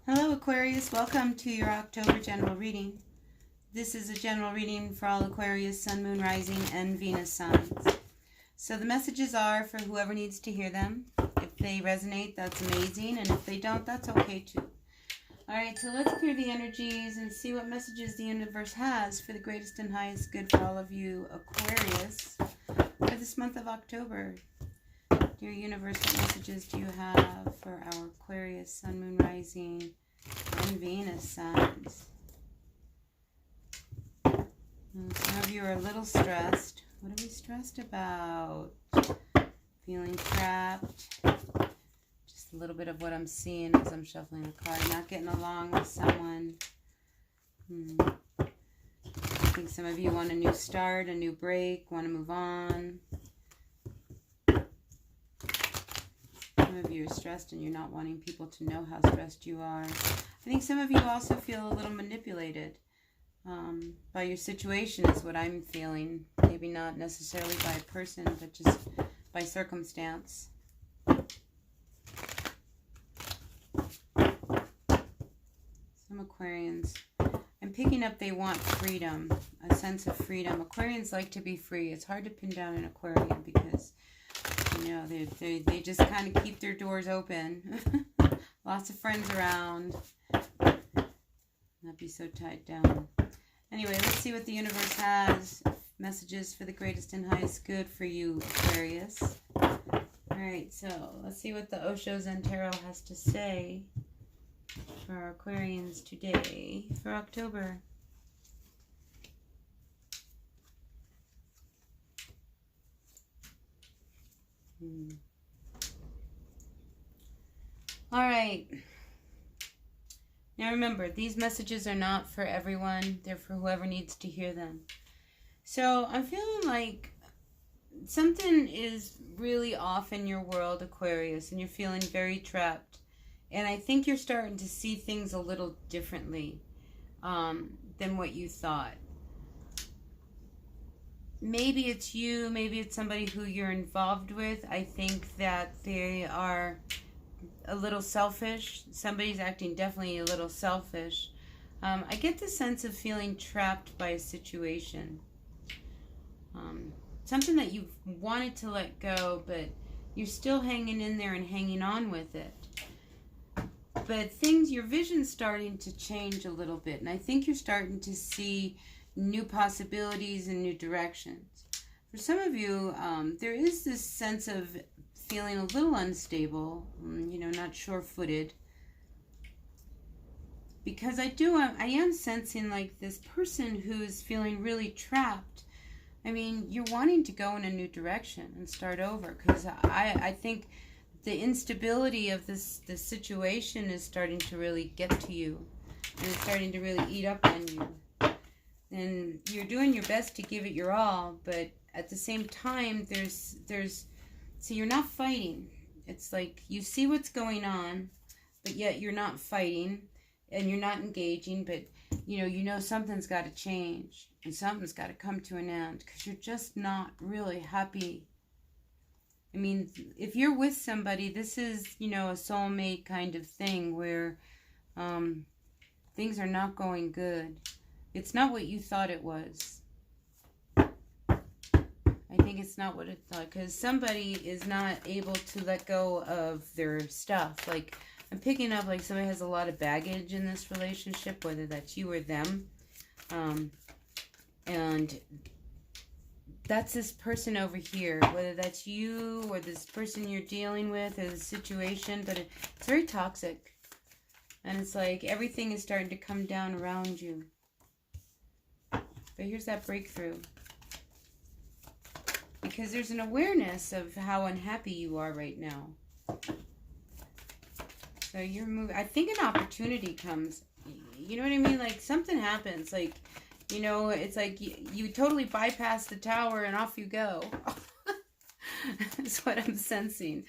Hello Aquarius, welcome to your October general reading. This is a general reading for all Aquarius, Sun, Moon, Rising, and Venus signs. So the messages are for whoever needs to hear them. If they resonate, that's amazing, and if they don't, that's okay too. Alright, so let's clear the energies and see what messages the universe has for the greatest and highest good for all of you Aquarius for this month of October. Dear universe, what messages do you have for our Aquarius, Sun, Moon, Rising, and Venus signs? Some of you are a little stressed. What are we stressed about? Feeling trapped. Just a little bit of what I'm seeing as I'm shuffling the card. Not getting along with someone. I think some of you want a new start, a new break, want to move on. Some of you are stressed and you're not wanting people to know how stressed you are. I think some of you also feel a little manipulated by your situation is what I'm feeling. Maybe not necessarily by a person, but just by circumstance. Some Aquarians. I'm picking up they want freedom, a sense of freedom. Aquarians like to be free. It's hard to pin down an Aquarian because you know, they just kind of keep their doors open. Lots of friends around. Not be so tied down. Anyway, let's see what the universe has. Messages for the greatest and highest good for you, Aquarius. Alright, so let's see what the Osho Zen Tarot has to say for our Aquarians today for October. All right. Now remember, these messages are not for everyone. They're for whoever needs to hear them. So I'm feeling like something is really off in your world, Aquarius, and you're feeling very trapped. And I think you're starting to see things a little differently than what you thought. Maybe it's you, maybe it's somebody who you're involved with. I think that they are a little selfish. Somebody's acting definitely a little selfish. I get the sense of feeling trapped by a situation. Something that you've wanted to let go, but you're still hanging in there and hanging on with it. But your vision's starting to change a little bit, and I think you're starting to see new possibilities and new directions. For some of you, there is this sense of feeling a little unstable, not sure-footed. Because I am sensing like this person who's feeling really trapped. I mean, you're wanting to go in a new direction and start over. Because I think the instability of this situation is starting to really get to you. And it's starting to really eat up on you. And you're doing your best to give it your all, but at the same time, so you're not fighting. It's like you see what's going on, but yet you're not fighting and you're not engaging, but you know something's got to change and something's got to come to an end because you're just not really happy. I mean, if you're with somebody, this is, a soulmate kind of thing where things are not going good. It's not what you thought it was. I think it's not what it thought, because somebody is not able to let go of their stuff. Like, I'm picking up like somebody has a lot of baggage in this relationship, whether that's you or them. And that's this person over here, whether that's you or this person you're dealing with or the situation, but it's very toxic. And it's like everything is starting to come down around you. But here's that breakthrough. Because there's an awareness of how unhappy you are right now. So you're moving. I think an opportunity comes. You know what I mean? Like something happens. Like, it's like you totally bypass the tower and off you go. That's what I'm sensing.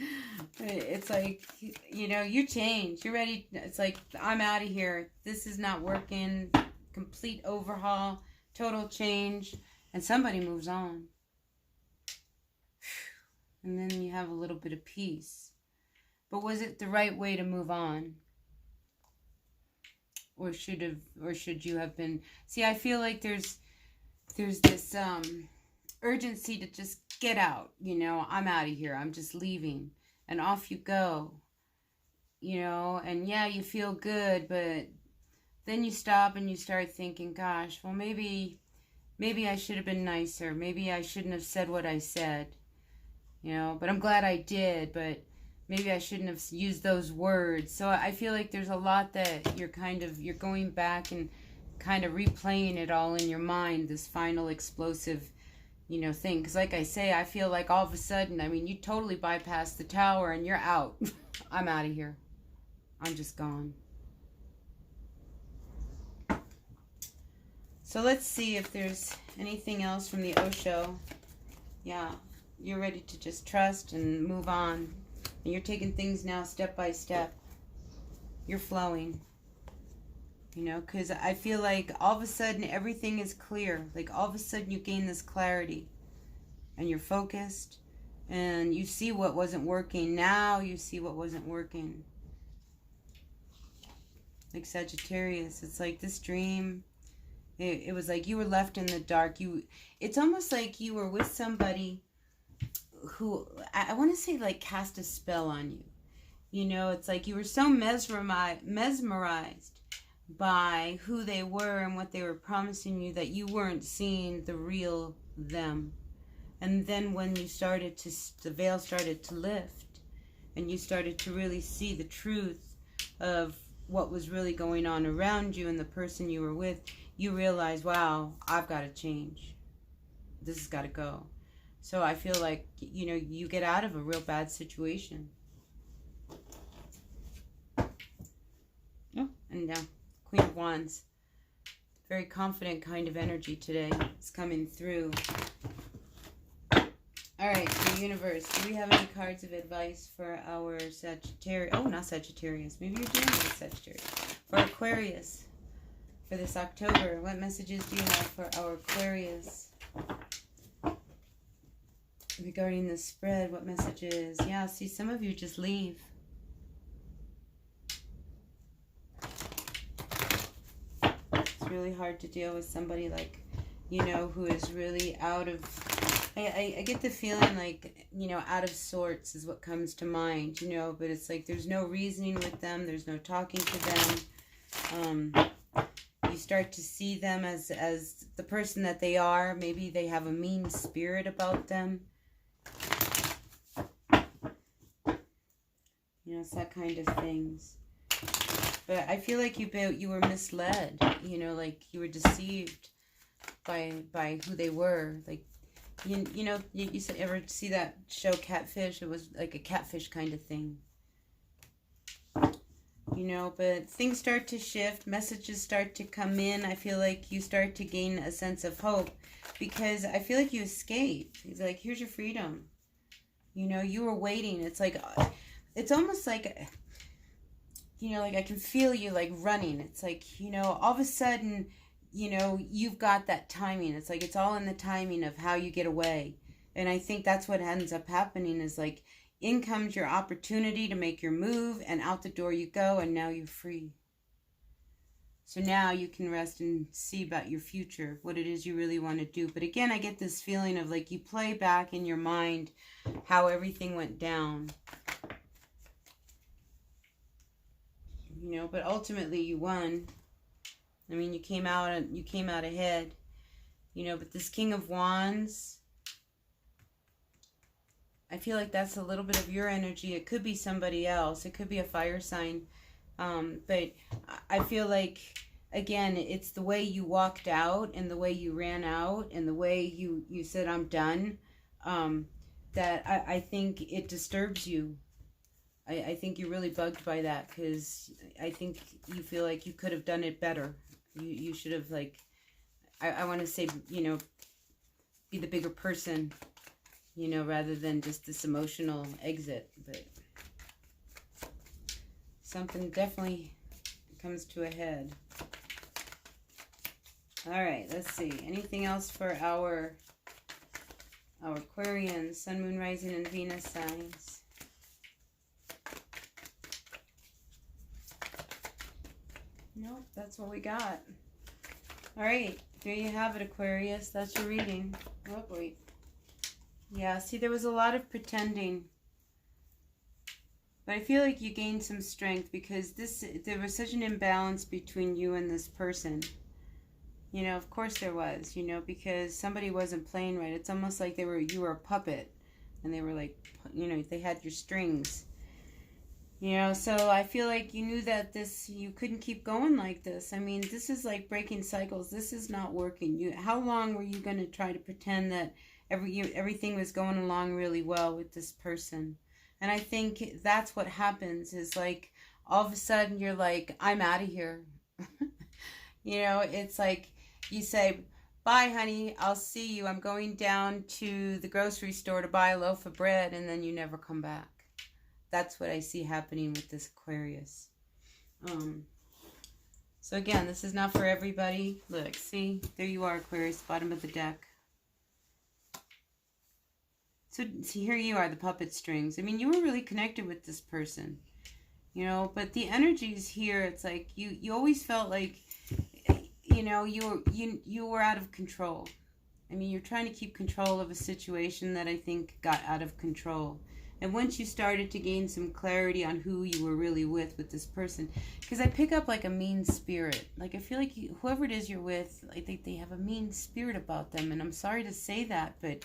It's like, you change. You're ready. It's like, I'm out of here. This is not working. Complete overhaul. Total change, and somebody moves on. And then you have a little bit of peace. But was it the right way to move on? or should you have been? See, I feel like there's this urgency to just get out. I'm out of here. I'm just leaving, and off you go. And yeah, you feel good, but then you stop and you start thinking, gosh, well, maybe I should have been nicer. Maybe I shouldn't have said what I said. But I'm glad I did, but maybe I shouldn't have used those words. So I feel like there's a lot that you're going back and kind of replaying it all in your mind, this final explosive, thing. Because like I say, I feel like all of a sudden, you totally bypassed the tower and you're out. I'm out of here. I'm just gone. So let's see if there's anything else from the Osho. Yeah, you're ready to just trust and move on. And you're taking things now step by step. You're flowing. Because I feel like all of a sudden everything is clear. Like all of a sudden you gain this clarity. And you're focused. And you see what wasn't working. Now you see what wasn't working. Like Sagittarius. It's like this dream. It was like you were left in the dark. It's almost like you were with somebody who, I want to say, like cast a spell on you. It's like you were so mesmerized by who they were and what they were promising you that you weren't seeing the real them. And then when the veil started to lift and you started to really see the truth of what was really going on around you and the person you were with, you realize, wow, I've got to change. This has got to go. So I feel like, you get out of a real bad situation. Oh, and now, Queen of Wands. Very confident kind of energy today. It's coming through. All right, the universe. Do we have any cards of advice for our Sagittarius? Oh, not Sagittarius. Maybe you're doing it, Sagittarius. For Aquarius. For this October, what messages do you have for our Aquarius? Regarding the spread, what messages? Yeah, see, some of you just leave. It's really hard to deal with somebody like, who is really out of... I get the feeling like, out of sorts is what comes to mind, but it's like there's no reasoning with them. There's no talking to them. You start to see them as the person that they are. Maybe they have a mean spirit about them. It's that kind of things. But I feel like you were misled. Like you were deceived by who they were. Like, you ever see that show Catfish? It was like a catfish kind of thing. But things start to shift. Messages start to come in. I feel like you start to gain a sense of hope because I feel like you escaped. It's like, here's your freedom. You were waiting. It's like, it's almost like, like I can feel you like running. It's like, all of a sudden, you've got that timing. It's like, it's all in the timing of how you get away. And I think that's what ends up happening is like, in comes your opportunity to make your move, and out the door you go, and now you're free. So now you can rest and see about your future, what it is you really want to do. But again, I get this feeling of like you play back in your mind how everything went down. But ultimately you won. You came out ahead. But this King of Wands, I feel like that's a little bit of your energy. It could be somebody else. It could be a fire sign. But I feel like, again, it's the way you walked out and the way you ran out and the way you said, I'm done, that I think it disturbs you. I think you're really bugged by that because I think you feel like you could have done it better. You should have, like, I want to say, be the bigger person. Rather than just this emotional exit. But something definitely comes to a head. All right, let's see. Anything else for our Aquarians, Sun, Moon, Rising, and Venus signs? Nope, that's what we got. All right, there you have it, Aquarius. That's your reading. Oh, wait. Yeah, see, there was a lot of pretending. But I feel like you gained some strength because there was such an imbalance between you and this person. You know, of course there was, you know, because somebody wasn't playing right. It's almost like you were a puppet and they were like, you know, they had your strings. You know, so I feel like you knew that you couldn't keep going like this. I mean, this is like breaking cycles. This is not working. How long were you going to try to pretend that everything was going along really well with this person? And I think that's what happens is like all of a sudden you're like, I'm out of here. You know, it's like you say, bye, honey, I'll see you. I'm going down to the grocery store to buy a loaf of bread, and then you never come back. That's what I see happening with this Aquarius. So again, this is not for everybody. Look, see, there you are, Aquarius, bottom of the deck. So see, here you are, the puppet strings. I mean, you were really connected with this person, you know, but the energies here, it's like you always felt like, you know, you were out of control. I mean, you're trying to keep control of a situation that I think got out of control. And once you started to gain some clarity on who you were really with this person, because I pick up like a mean spirit. Like I feel like whoever it is you're with, I think they have a mean spirit about them. And I'm sorry to say that, but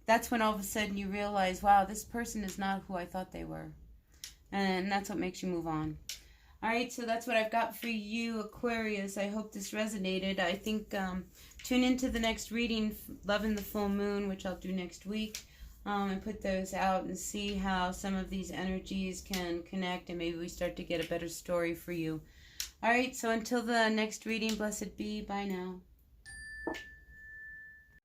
that's when all of a sudden you realize, wow, this person is not who I thought they were. And that's what makes you move on. All right, so that's what I've got for you, Aquarius. I hope this resonated. I think tune into the next reading, Love in the Full Moon, which I'll do next week. And put those out and see how some of these energies can connect, and maybe we start to get a better story for you. All right, so until the next reading, blessed be. Bye now.